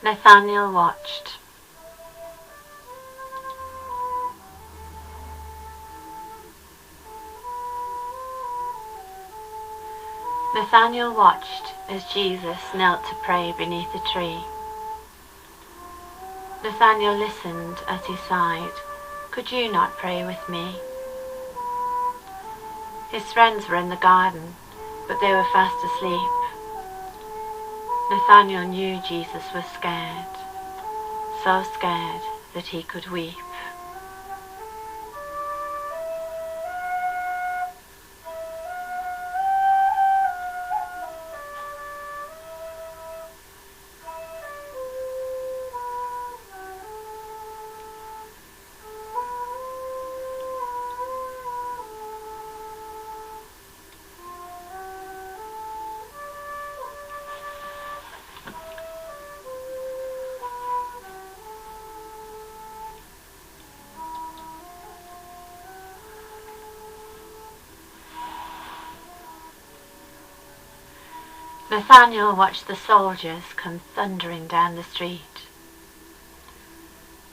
Nathaniel Watched. Nathaniel watched as Jesus knelt to pray beneath a tree. Nathaniel listened as he sighed, "Could you not pray with me?" His friends were in the garden, but they were fast asleep. Nathaniel knew Jesus was scared, so scared that he could weep. Nathaniel watched the soldiers come thundering down the street.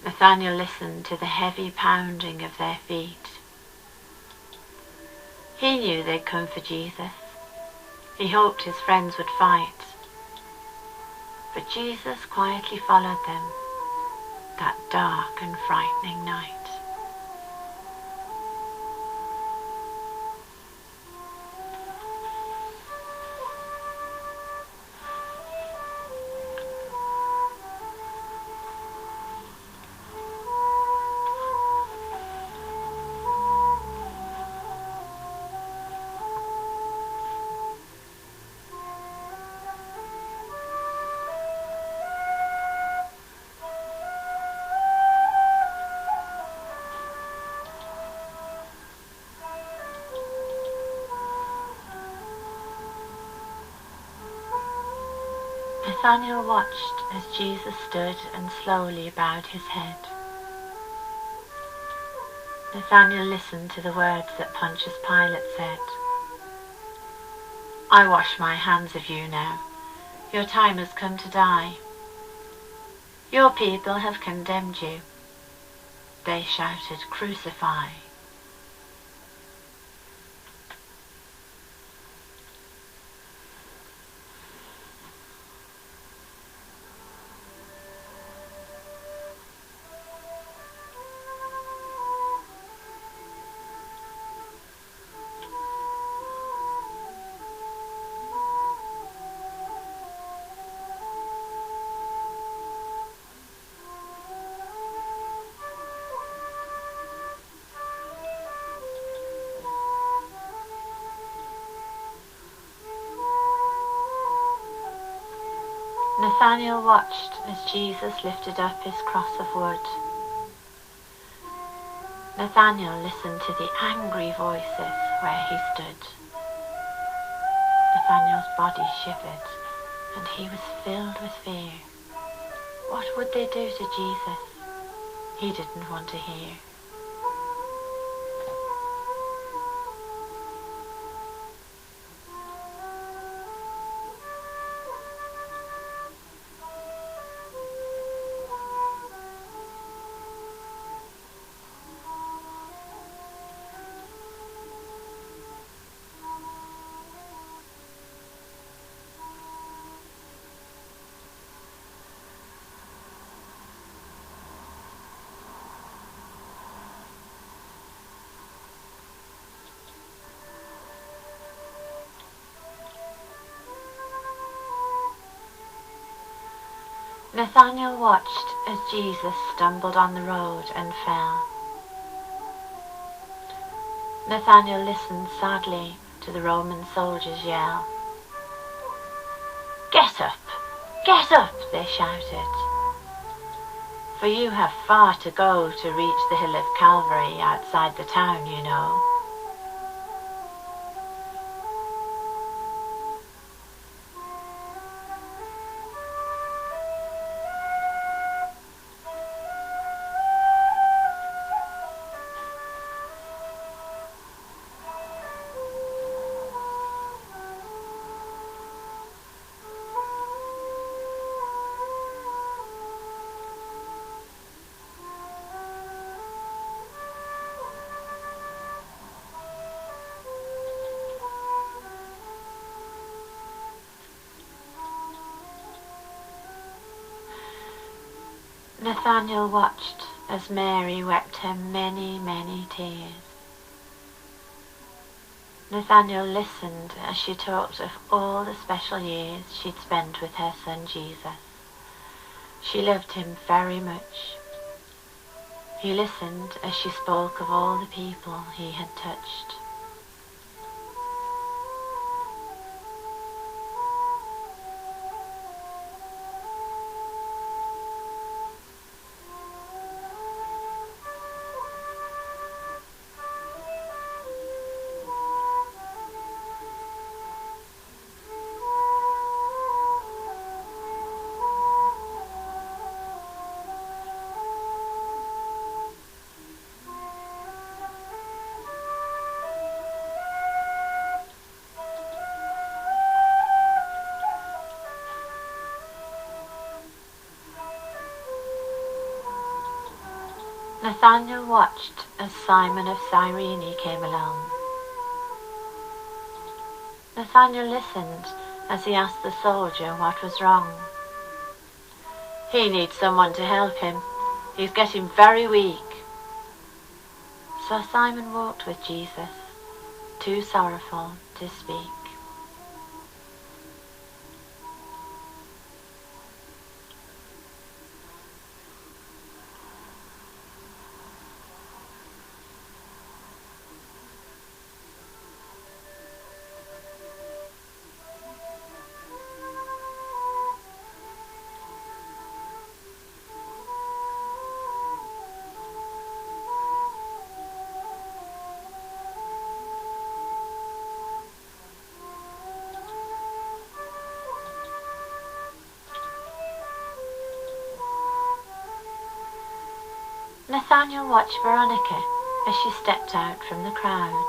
Nathaniel listened to the heavy pounding of their feet. He knew they'd come for Jesus. He hoped his friends would fight. But Jesus quietly followed them that dark and frightening night. Nathaniel watched as Jesus stood and slowly bowed his head. Nathaniel listened to the words that Pontius Pilate said. "I wash my hands of you now. Your time has come to die. Your people have condemned you." They shouted, "Crucify." Nathaniel watched as Jesus lifted up his cross of wood. Nathaniel listened to the angry voices where he stood. Nathaniel's body shivered, and he was filled with fear. What would they do to Jesus? He didn't want to hear. Nathaniel watched as Jesus stumbled on the road and fell. Nathaniel listened sadly to the Roman soldiers yell. "Get up! Get up!" they shouted. "For you have far to go to reach the hill of Calvary outside the town, you know." Nathaniel watched as Mary wept her many, many tears. Nathaniel listened as she talked of all the special years she'd spent with her son Jesus. She loved him very much. He listened as she spoke of all the people he had touched. Nathaniel watched as Simon of Cyrene came along. Nathaniel listened as he asked the soldier what was wrong. "He needs someone to help him. He's getting very weak." So Simon walked with Jesus, too sorrowful to speak. Nathaniel watched Veronica as she stepped out from the crowd.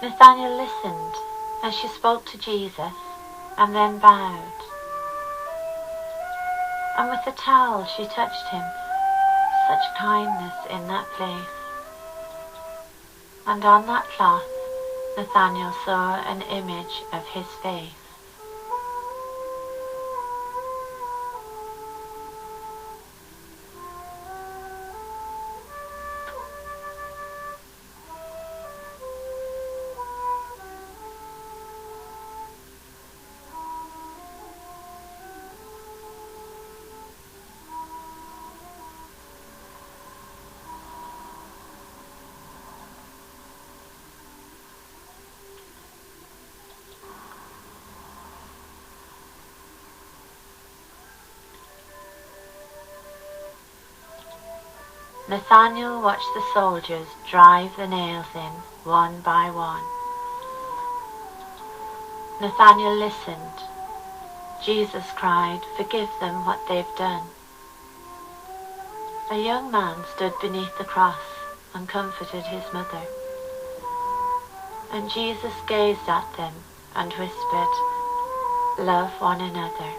Nathaniel listened as she spoke to Jesus and then bowed. And with the towel she touched him, such kindness in that place. And on that cloth Nathaniel saw an image of his face. Nathaniel watched the soldiers drive the nails in one by one. Nathaniel listened. Jesus cried, "Forgive them what they've done." A young man stood beneath the cross and comforted his mother. And Jesus gazed at them and whispered, "Love one another."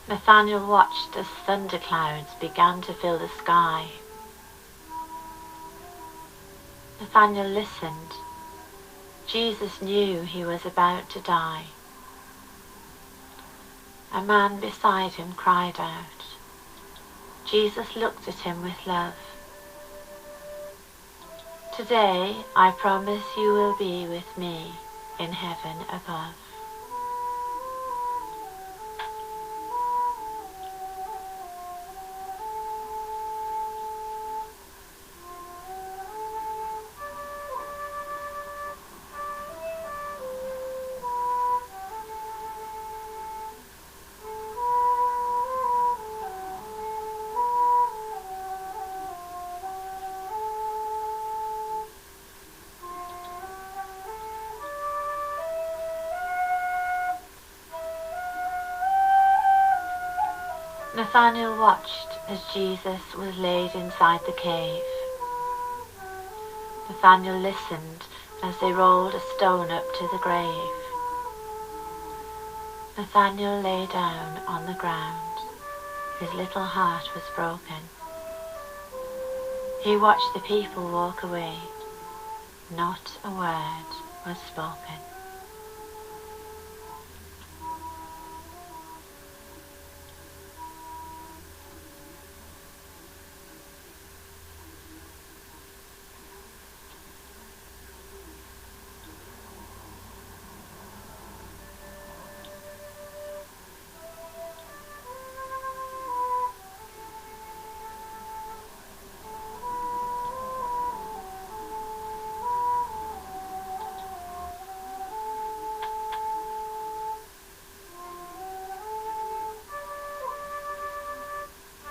Nathaniel watched as thunderclouds began to fill the sky. Nathaniel listened. Jesus knew he was about to die. A man beside him cried out. Jesus looked at him with love. "Today I promise you will be with me in heaven above." Nathaniel watched as Jesus was laid inside the cave. Nathaniel listened as they rolled a stone up to the grave. Nathaniel lay down on the ground. His little heart was broken. He watched the people walk away. Not a word was spoken.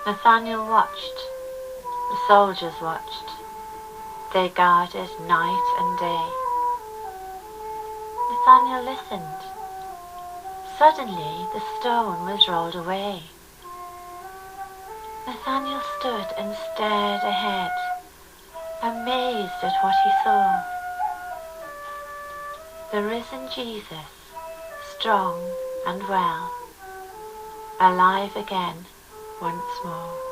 Nathaniel watched. The soldiers watched. They guarded night and day. Nathaniel listened. Suddenly the stone was rolled away. Nathaniel stood and stared ahead, amazed at what he saw. The risen Jesus, strong and well, alive again once more.